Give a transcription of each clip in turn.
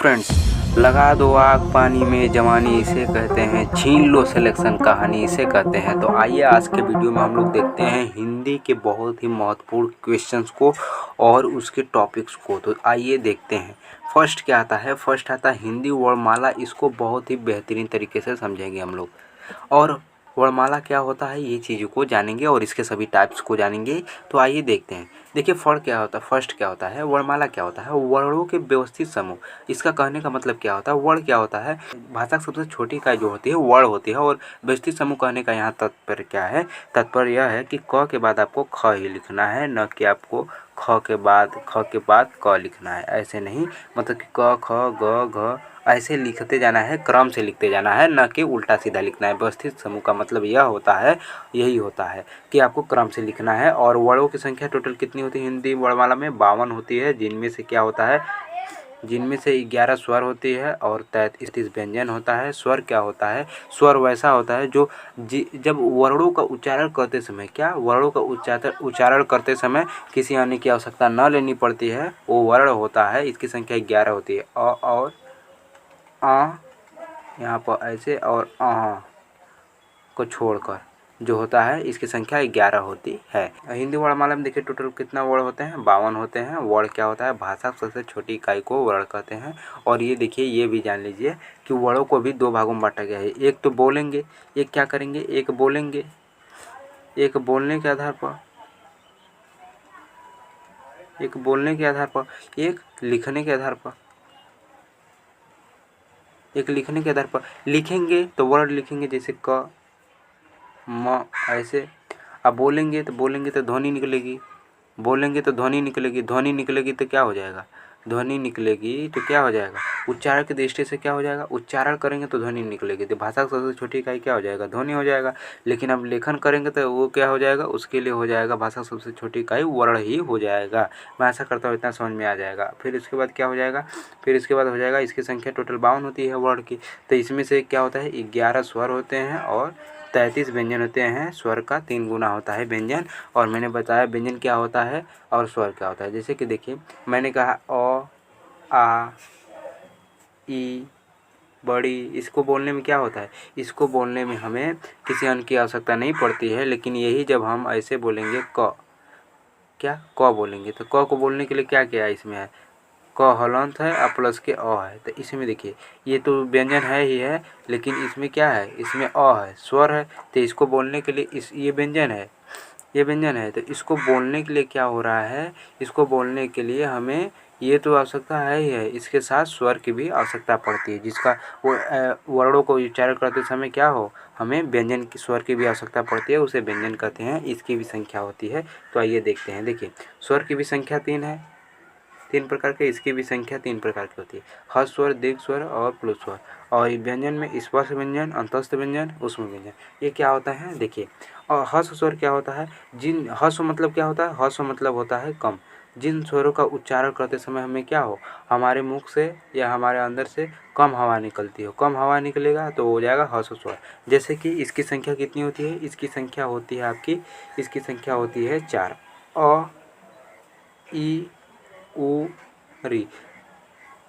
Friends, लगा दो आग पानी में जवानी इसे कहते हैं, छीन लो सिलेक्शन कहानी इसे कहते हैं। तो आइए आज के वीडियो में हम लोग देखते हैं हिंदी के बहुत ही महत्वपूर्ण क्वेश्चंस को और उसके टॉपिक्स को। तो आइए देखते हैं। फर्स्ट क्या आता है? फर्स्ट आता है हिंदी वर्णमाला। इसको बहुत ही बेहतरीन तरीके से समझेंगे हम लोग। और वर्णमाला क्या होता है ये चीज़ों को जानेंगे और इसके सभी टाइप्स को जानेंगे। तो आइए देखते हैं। देखिए फर्स्ट क्या होता है? फर्स्ट क्या होता है? वर्णमाला क्या होता है? वर्णों के व्यवस्थित समूह। इसका कहने का मतलब क्या होता है? वर्ण क्या होता है? भाषा की सबसे छोटी इकाई जो होती है वर्ण होती है। और व्यवस्थित समूह कहने का यहाँ तात्पर्य क्या है? तात्पर्य यह है कि क के बाद आपको ख ही लिखना है, न कि आपको ख के बाद क लिखना है। ऐसे नहीं, मतलब कि क ख ग घ ऐसे लिखते जाना है, क्रम से लिखते जाना है, न कि उल्टा सीधा लिखना है। व्यवस्थित समूह का मतलब यह होता है, यही होता है कि आपको क्रम से लिखना है। और वर्णों की संख्या टोटल कितनी होती है हिंदी वर्णमाला में? 52 होती है, जिनमें से क्या होता है? जिनमें से 11 स्वर होती है और 33 व्यंजन होता है। स्वर क्या होता है? स्वर वैसा होता है जो जब वर्णों का उच्चारण करते समय वर्णों का उच्चारण करते समय किसी अन्य की आवश्यकता न लेनी पड़ती है, वो वर्ण होता है। इसकी संख्या 11 होती है। अ और आ यहाँ पर ऐसे और को छोड़कर जो होता है इसकी संख्या 11 होती है। हिंदी वर्णमाला में देखिए टोटल कितना वर्ण होते हैं? 52 होते हैं। वर्ण क्या होता है? भाषा की सबसे छोटी इकाई को वर्ण कहते हैं। और ये देखिए ये भी जान लीजिए कि वर्णों को भी दो भागों में बांटा गया है। एक तो बोलेंगे, एक क्या करेंगे? एक बोलेंगे, एक बोलने के आधार पर, एक बोलने के आधार पर, एक लिखने के आधार पर। एक लिखने के आधार पर लिखेंगे तो वर्ड लिखेंगे जैसे क म ऐसे। अब बोलेंगे तो ध्वनि निकलेगी, बोलेंगे तो ध्वनि निकलेगी, ध्वनि निकलेगी तो क्या हो जाएगा? ध्वनि निकलेगी तो क्या हो जाएगा? उच्चारण की दृष्टि से क्या हो जाएगा? उच्चारण करेंगे तो ध्वनि निकलेगी, तो भाषा की सबसे छोटी इकाई क्या हो जाएगा? ध्वनि हो जाएगा। लेकिन अब लेखन करेंगे तो वो क्या हो जाएगा? उसके लिए हो जाएगा भाषा की सबसे छोटी इकाई वर्ण ही हो जाएगा। मैं आशा करता हूँ इतना समझ में आ जाएगा। फिर इसके बाद क्या हो जाएगा? फिर इसके बाद हो जाएगा इसकी संख्या टोटल 52 होती है वर्ण की। तो इसमें से क्या होता है? 11 स्वर होते हैं और 33 व्यंजन होते हैं। स्वर का 3 गुना होता है व्यंजन। और मैंने बताया व्यंजन क्या होता है और स्वर क्या होता है। जैसे कि देखिए मैंने कहा अ आ ई बड़ी, इसको बोलने में क्या होता है? इसको बोलने में हमें किसी अन्य की आवश्यकता नहीं पड़ती है। लेकिन यही जब हम ऐसे बोलेंगे क बोलेंगे तो क को बोलने के लिए क्या क्या है इसमें? है क हलंत है और प्लस के अ है। तो इसमें देखिए ये तो व्यंजन है ही है, लेकिन इसमें क्या है? इसमें अ है, स्वर है। तो इसको बोलने के लिए ये व्यंजन है, ये व्यंजन है। तो इसको बोलने के लिए क्या हो रहा है? इसको बोलने के लिए हमें ये तो आवश्यकता है ही है, इसके साथ स्वर की भी आवश्यकता पड़ती है, जिसका वो वर्णों को उच्चारण करते समय क्या हो? हमें व्यंजन की स्वर की भी आवश्यकता पड़ती है, उसे व्यंजन कहते हैं। इसकी भी संख्या होती है। तो आइए देखते हैं। देखिए स्वर की भी संख्या 3 है, 3 प्रकार के। इसकी भी संख्या 3 प्रकार की होती है, ह्रस्व स्वर, दीर्घ स्वर और प्लुत स्वर। और व्यंजन में स्पर्श व्यंजन, अंतस्थ व्यंजन, ऊष्म व्यंजन, ये क्या होता है? देखिए और ह्रस्व स्वर क्या होता है? जिन ह्रस्व मतलब क्या होता है? ह्रस्व मतलब होता है कम। जिन स्वरों का उच्चारण करते समय हमें क्या हो? हमारे मुख से या हमारे अंदर से कम हवा निकलती हो, कम हवा निकलेगा तो हो जाएगा ह्रस्व स्वर। जैसे कि इसकी संख्या कितनी होती है? इसकी संख्या होती है आपकी, इसकी संख्या होती है 4। अ ई उ री,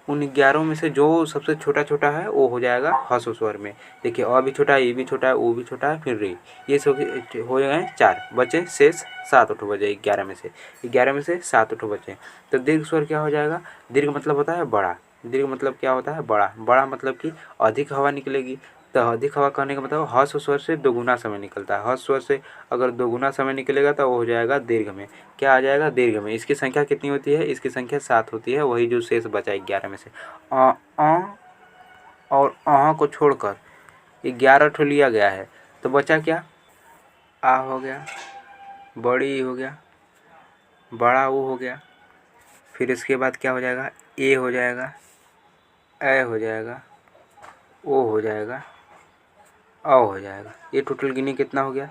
उन 11 में से जो सबसे छोटा छोटा है वो हो जाएगा ह्रस्व स्वर में। देखिए अ भी छोटा है, ई भी छोटा है, उ भी छोटा है, फिर री। ये सब हो गए 4, बचे शेष 7 ठो बचे 11 में से, 11 में से 7 ठो बचे। तो दीर्घ स्वर क्या हो जाएगा? दीर्घ मतलब होता है बड़ा। दीर्घ मतलब क्या होता है? बड़ा। बड़ा मतलब कि अधिक हवा निकलेगी। तो अधिक हवा कहने का मतलब ह्रस्व स्वर से दोगुना समय निकलता है। ह्रस्व स्वर से अगर दोगुना समय निकलेगा तो वो हो जाएगा दीर्घ में। क्या आ जाएगा? दीर्घ में। इसकी संख्या कितनी होती है? इसकी संख्या 7 होती है, वही जो शेष बचा 11 में से। और को छोड़कर 11 ठो लिया गया है, तो बचा क्या? आ हो गया, बड़ी हो गया, बड़ा वो हो गया। फिर इसके बाद क्या हो जाएगा? ए हो जाएगा, ए हो जाएगा, ओ हो जाएगा, अ हो जाएगा। ये टोटल गिनी कितना हो गया?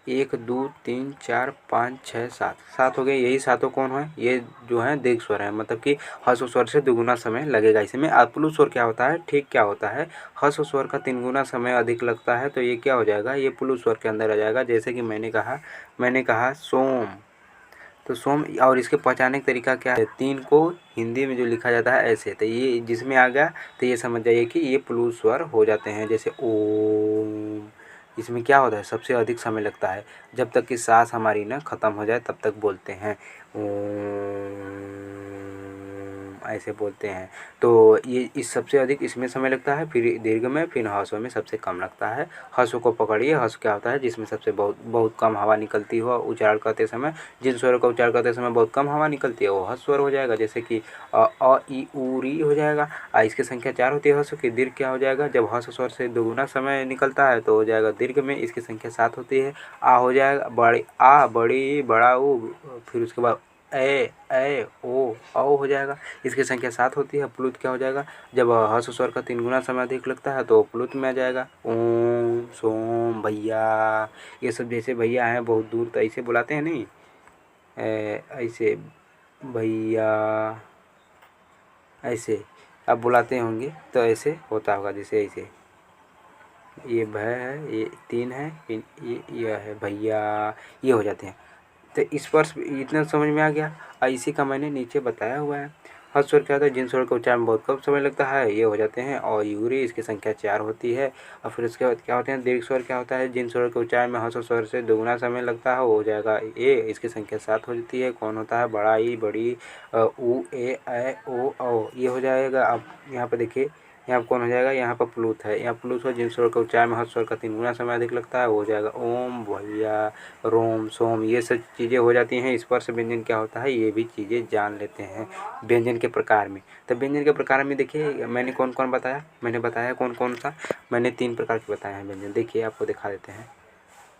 1 2 3 4 5 6 7, 7 हो गए। यही सातों कौन है? ये जो है दीर्घ स्वर है, मतलब कि ह्रस्व स्वर से दुगुना समय लगेगा इसमें। प्लुत स्वर क्या होता है? ठीक क्या होता है? ह्रस्व स्वर का 3 गुना समय अधिक लगता है, तो ये क्या हो जाएगा? ये प्लुत स्वर के अंदर आ जाएगा। जैसे कि मैंने कहा सोम, तो सोम। और इसके पहचानने का तरीका क्या है, 3 को हिंदी में जो लिखा जाता है ऐसे, तो ये जिसमें आ गया तो ये समझ जाइए कि ये प्लू स्वर हो जाते हैं। जैसे ओम, इसमें क्या होता है, सबसे अधिक समय लगता है, जब तक कि सांस हमारी ना ख़त्म हो जाए तब तक बोलते हैं ओम, ऐसे बोलते हैं। तो ये इस सबसे अधिक इसमें समय लगता है, फिर दीर्घ में, फिर ह्रस्व में सबसे कम लगता है। ह्रस्व को पकड़िए, ह्रस्व क्या होता है, जिसमें सबसे बहुत बहुत कम हवा निकलती हो उच्चारण करते समय। जिन स्वरों का उच्चारण करते समय बहुत कम हवा निकलती है वो ह्रस्व स्वर हो जाएगा। जैसे कि अ ई उ री हो जाएगा। इसकी संख्या 4 होती है ह्रस्व की। दीर्घ क्या हो जाएगा, जब ह्रस्व स्वर से दोगुना समय निकलता है तो हो जाएगा दीर्घ में, इसकी संख्या 7 होती है। आ हो जाएगा बड़ी आ, बड़ी बड़ा ऊ, फिर उसके बाद ए ओ औ हो जाएगा, इसकी संख्या 7 होती है। प्लुत क्या हो जाएगा, जब ह्रस्व स्वर का 3 गुना समय अधिक लगता है तो प्लुत में आ जाएगा। ओम, सोम, भैया, ये सब जैसे भैया हैं बहुत दूर तो ऐसे बुलाते हैं नहीं, ऐसे भैया ऐसे आप बुलाते होंगे तो ऐसे होता होगा, जैसे ऐसे ये भ है, ये 3 है, फिर ये है भैया, ये हो जाते हैं। तो स्पर्श इतना समझ में आ गया। और इसी का मैंने नीचे बताया हुआ है। ह्रस्व स्वर क्या होता है, जिन स्वर का उच्चारण में बहुत कम समय लगता है ये हो जाते हैं और यूरी, इसकी संख्या 4 होती है। और फिर उसके बाद क्या होते हैं, दीर्घ स्वर क्या होता है, जिन स्वर के उच्चारण में ह्रस्व स्वर से दोगुना समय लगता है वो हो जाएगा ए, इसकी संख्या 7 हो जाती है। कौन होता है, बड़ा ई, बड़ी, उ, ए ओ औ, ये हो जाएगा। अब यहाँ पर देखिए, यहाँ कौन हो जाएगा, यहाँ पर प्लुत है। यहाँ प्लुत हो, जिन स्वर का उच्चारण में ह्रस्व स्वर का 3 गुना समय अधिक लगता है वो हो जाएगा ओम, भैया, रोम, सोम, ये सब चीज़ें हो जाती हैं। स्पर्श व्यंजन क्या होता है ये भी चीज़ें जान लेते हैं व्यंजन के प्रकार में। तो व्यंजन के प्रकार में देखिए मैंने कौन कौन बताया, मैंने बताया कौन कौन सा, मैंने 3 प्रकार के बताए हैं व्यंजन। देखिए आपको दिखा देते हैं,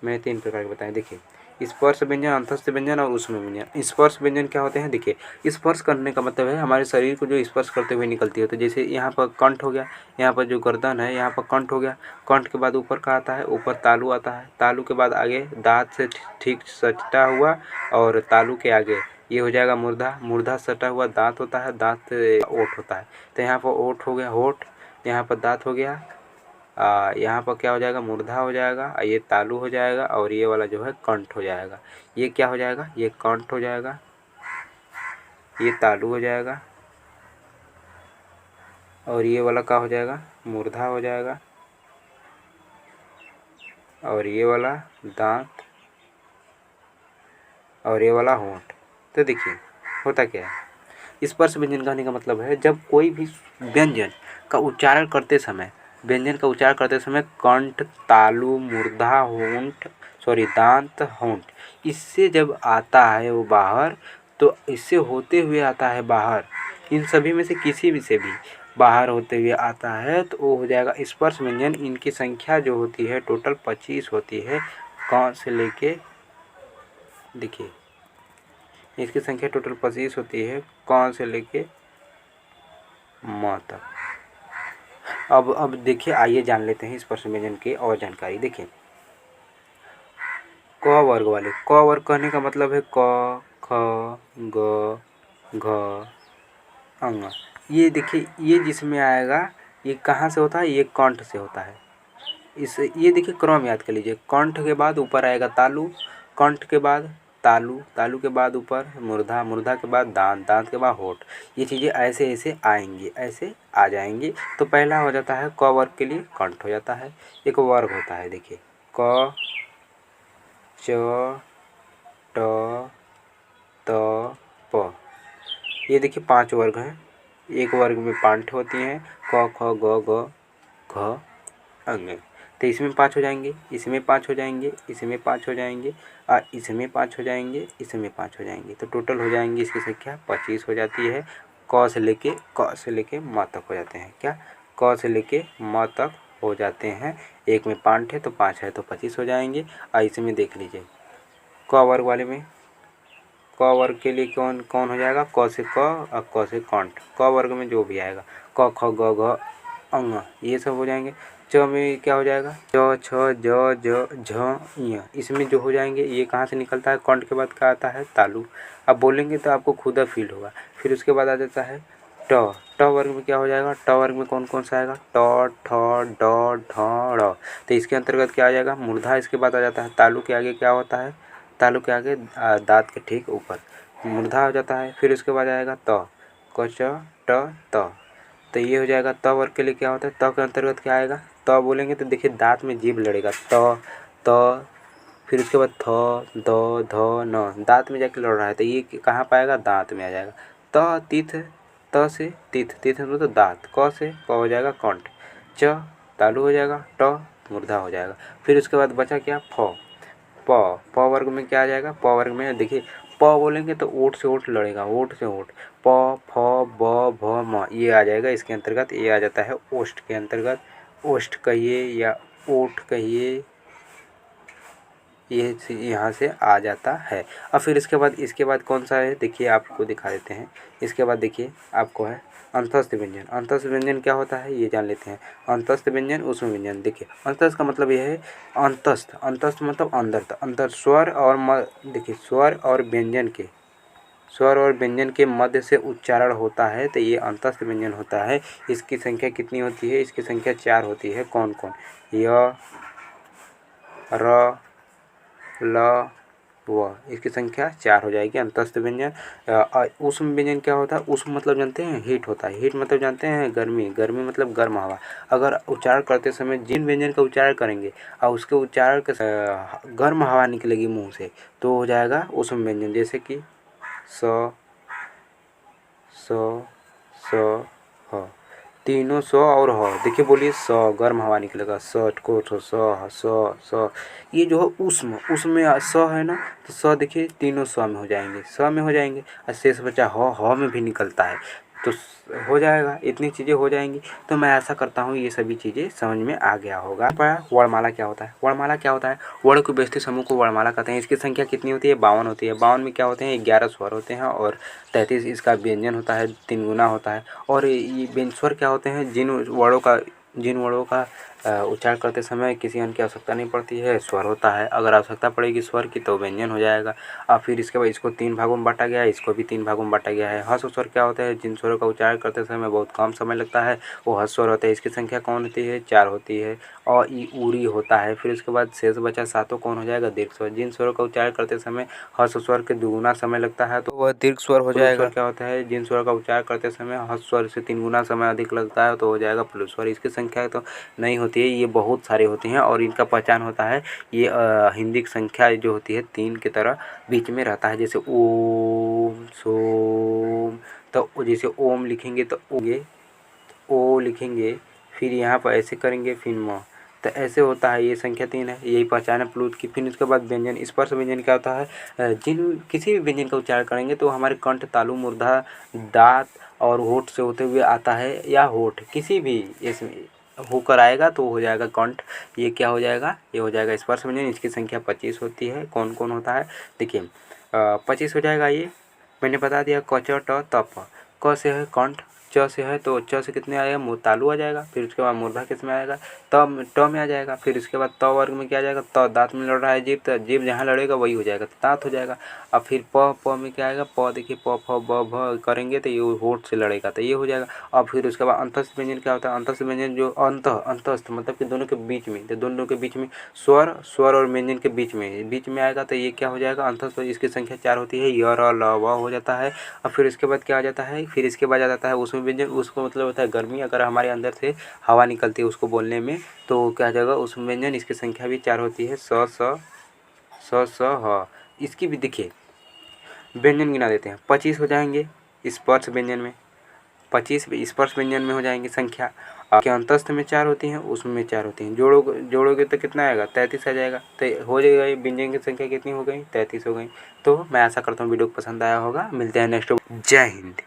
मैंने 3 प्रकार के बताए। देखिए स्पर्श व्यंजन, अंतस्थ व्यंजन और ऊष्म व्यंजन। स्पर्श व्यंजन क्या होते हैं, देखिए स्पर्श करने का मतलब है हमारे शरीर को जो स्पर्श करते हुए निकलती है। तो जैसे यहाँ पर कंठ हो गया, यहाँ पर जो गर्दन है यहाँ पर कंठ हो गया, कंठ के बाद ऊपर का आता है, ऊपर तालू आता है, तालू के बाद आगे दांत से ठीक सटा हुआ, और तालू के आगे ये हो जाएगा मूर्धा, मूर्धा सटा हुआ दांत होता है, दांत से ओठ होता है। तो यहाँ पर ओठ हो गया, होठ, यहाँ पर दांत हो गया, यहाँ पर क्या हो जाएगा, मूर्धा हो जाएगा, ये तालू हो जाएगा, और ये वाला जो है कंठ हो जाएगा। ये क्या हो जाएगा, ये कंठ हो जाएगा, ये तालू हो जाएगा, और ये वाला क्या हो जाएगा, मूर्धा हो जाएगा, और ये वाला दांत, और ये वाला होंठ। तो देखिए होता क्या है, स्पर्श व्यंजन कहने का मतलब है जब कोई भी व्यंजन का उच्चारण करते समय, व्यंजन का उच्चारण करते समय कंठ, तालु, मूर्धा, होंठ, सॉरी दांत, होंठ, इससे जब आता है वो बाहर, तो इससे होते हुए आता है बाहर, इन सभी में से किसी भी से भी बाहर होते हुए आता है तो वो हो जाएगा स्पर्श व्यंजन। इनकी संख्या जो होती है टोटल 25 होती है। कौन से लेके देखिए, इसकी संख्या टोटल 25 होती है, कौन से लेके म तक। अब देखिए, आइए जान लेते हैं स्पर्श व्यंजन की और जानकारी। देखिए क वर्ग वाले, क वर्ग कहने का मतलब है क, ख, ग, घ, अंग। ये देखिए, ये जिसमें आएगा ये कहाँ से होता है, ये कंठ से होता है। इस ये देखिए क्रम याद कर लीजिए, कंठ के बाद ऊपर आएगा तालु, कंठ के बाद तालु, तालु के बाद ऊपर मूर्धा, मूर्धा के बाद दांत, दांत के बाद होठ। ये चीज़ें ऐसे ऐसे आएंगी, ऐसे आ जाएंगी। तो पहला हो जाता है क वर्ग के लिए कंठ हो जाता है। एक वर्ग होता है, देखिए क, च, ट, त, प। ये देखिए 5 वर्ग हैं। एक वर्ग में 5 होती हैं, क, ख, ग, घ, अंग। तो इसमें 5 हो जाएंगे, इसमें 5 हो जाएंगे, इसमें 5 हो जाएंगे, और इसमें 5 हो जाएंगे, इसमें 5 हो जाएंगे। तो टोटल हो जाएंगी इसकी संख्या 25 हो जाती है। क से लेके म तक हो जाते हैं। क्या, क से लेके म तक हो जाते हैं। एक में 5 है तो 5 है तो 25 हो जाएंगे। और इसमें देख लीजिए क वर्ग वाले में, क वर्ग के लिए कौन कौन हो जाएगा, क से क और क से कंठ। क वर्ग में जो भी आएगा क, ख, ग, घ, अंग, ये सब हो जाएंगे। च में क्या हो जाएगा, च, छ, ज, झ, ञ। इसमें जो हो जाएंगे, ये कहाँ से निकलता है, कंठ के बाद क्या आता है, तालु। अब बोलेंगे तो आपको खुद फील होगा। फिर उसके बाद आ जाता है ट। ट वर्ग में क्या हो जाएगा, ट वर्ग में कौन कौन सा आएगा, ट, ठ, ड, ढ, ड़। तो इसके अंतर्गत क्या आ जाएगा, मूर्धा। इसके बाद आ जाता है तालु के आगे क्या होता है, तालु के आगे दांत के ठीक ऊपर। मूर्धा हो जाता है। फिर उसके बाद आएगा त, क च ट त, तो ये हो जाएगा। त वर्ग के लिए क्या होता है, त के अंतर्गत क्या आएगा, त बोलेंगे तो देखिए दांत में जीभ लड़ेगा, त। फिर उसके बाद थ, द, ध, न, दांत में जाके लड़ रहा है तो ये कहाँ पाएगा, दांत में आ जाएगा। त तीथ, त से तीथ, तीथ मतलब तो दांत। क से क हो जाएगा कंठ, च तालू हो जाएगा, ट मूर्धा हो जाएगा। फिर उसके बाद बचा क्या, फ, प वर्ग में क्या आ जाएगा, प वर्ग में देखिए प बोलेंगे तो ओठ से ओठ लड़ेगा, ओठ से ओठ, प फ ब भ म ये आ जाएगा इसके अंतर्गत। ये आ जाता है ओष्ठ के अंतर्गत, ओष्ठ कहिए या ओठ कहिए, ये यहाँ से आ जाता है। अब फिर इसके बाद कौन सा है, देखिए आपको दिखा देते हैं। इसके बाद देखिए आपको है अंतस्थ व्यंजन। अंतस्थ व्यंजन क्या होता है ये जान लेते हैं। अंतस्थ व्यंजन, ऊष्म व्यंजन। देखिए अंतस्थ का मतलब यह है, अंतस्थ, अंतस्थ मतलब अंदर, अंदर स्वर और देखिए स्वर और व्यंजन के, स्वर और व्यंजन के मध्य से उच्चारण होता है तो ये अंतस्थ व्यंजन होता है। इसकी संख्या कितनी होती है, इसकी संख्या 4 होती है। कौन कौन, य, र, ल, व, इसकी संख्या 4 हो जाएगी अंतस्थ व्यंजन। ऊष्म व्यंजन क्या होता है, ऊष्म मतलब जानते हैं हीट होता है, हीट मतलब जानते हैं गर्मी, गर्मी मतलब गर्म हवा। अगर उच्चारण करते समय जिन व्यंजन का उच्चारण करेंगे और उसके उच्चारण के गर्म हवा निकलेगी मुंह से तो हो जाएगा ऊष्म व्यंजन। जैसे कि स, स, स, ह, तीनों स और ह। देखिए बोलिए स, गर्म हवा निकलेगा, स को तो स, ये जो है ऊष्म, ऊष्म में स है ना, तो स देखिए तीनों स में हो जाएंगे, स में हो जाएंगे। और शेष बचा ह में भी निकलता है तो हो जाएगा। इतनी चीज़ें हो जाएंगी। तो मैं ऐसा करता हूँ ये सभी चीज़ें समझ में आ गया होगा। वर्णमाला क्या होता है, वर्णमाला क्या होता है, वर्ण के व्यवस्थित समूह को वर्णमाला कहते हैं। इसकी संख्या कितनी होती है, 52 होती है। 52 में क्या होते हैं, 11 स्वर होते हैं और 33 इसका व्यंजन होता है, 3 गुना होता है। और ये व्यंजन स्वर क्या होते हैं, जिन वर्णों का उच्चारण करते समय किसी अन्य की आवश्यकता नहीं पड़ती है, स्वर होता है। अगर आवश्यकता पड़ेगी स्वर की तो व्यंजन हो जाएगा। और फिर इसके बाद इसको 3 भागों में बांटा गया है, इसको भी 3 भागों में बांटा गया है। हर्ष स्वर क्या होता है, जिन स्वरों का उच्चारण करते समय बहुत कम समय लगता है वो हर्ष स्वर होता है। इसकी संख्या कौन होती है, 4 होती है। और ई उरी होता है। फिर उसके बाद शेष बचा सातों कौन हो जाएगा, दीर्घ स्वर। जिन स्वरों का उच्चारण करते समय हर्ष स्वर के दुगुना समय लगता है तो वह दीर्घ स्वर हो जाएगा। क्या होता है, जिन स्वर का उच्चारण करते समय हर्ष स्वर से 3 गुना समय अधिक लगता है तो हो जाएगा प्लुत स्वर। इसकी संख्या तो नहीं होती है, ये बहुत सारे होते हैं और इनका पहचान होता है। ये हिंदी की संख्या जो होती है 3 की तरह बीच में रहता है। जैसे ओम, सोम, तो जैसे ओम लिखेंगे तो ओ लिखेंगे, फिर यहाँ पर ऐसे करेंगे, फिर म, तो ऐसे होता है। ये संख्या 3 है, यही पहचान है प्लुत की। फिर उसके बाद व्यंजन, स्पर्श व्यंजन क्या होता है, जिन किसी भी व्यंजन का उच्चारण करेंगे तो हमारे कंठ, तालु, मूर्धा, दांत और होठ से होते हुए आता है, या होठ किसी भी इसमें होकर आएगा तो हो जाएगा कंठ। ये क्या हो जाएगा, ये हो जाएगा स्पर्श व्यंजन। इसकी संख्या 25 होती है। कौन कौन होता है, देखिए 25 हो जाएगा। ये मैंने बता दिया, क च ट त प। क से है कंठ, च से है तो च से कितने आएगा, मुँह तालु आ जाएगा। फिर उसके बाद मूर्धा किस में आएगा, ट में आ जाएगा। फिर उसके बाद त वर्ग में क्या आ जाएगा, त, दांत में लड़ रहा है जीभ, तो जीभ जहाँ लड़ेगा वही हो जाएगा, तो दांत हो जाएगा। अब फिर प में क्या आएगा, प देखिए प फ ब भ करेंगे तो ये होठ से लड़ेगा तो ये हो जाएगा। अब फिर उसके बाद अंतस्थ व्यंजन क्या होता है, अंतस्थ व्यंजन जो अंतस्थ मतलब कि दोनों के बीच में, तो दोनों के बीच में स्वर और व्यंजन के बीच में आएगा तो ये क्या हो जाएगा, अंतस्थ। इसकी संख्या 4 होती है, य, र, ल, व हो जाता है। और फिर इसके बाद क्या आ जाता है, फिर इसके बाद आ जाता है उसमें व्यंजन। उसको मतलब होता है गर्मी, अगर हमारे अंदर से हवा निकलती है उसको बोलने में तो क्या आ जाएगा उसमें व्यंजन। इसकी संख्या भी 4 होती है, स ह। इसकी भी देखिए व्यंजन गिना देते हैं, 25 हो जाएंगे स्पर्श व्यंजन में, 25 स्पर्श व्यंजन में हो जाएंगे संख्या। के अंतस्थ में 4 होती हैं, उसमें 4 होती हैं। जोड़ोगे तो कितना आएगा, 33 आ जाएगा। तो हो जाएगा ये व्यंजन की संख्या कितनी हो गई, 33 हो गई। तो मैं आशा करता हूँ वीडियो पसंद आया होगा। मिलते हैं नेक्स्ट। जय हिंद।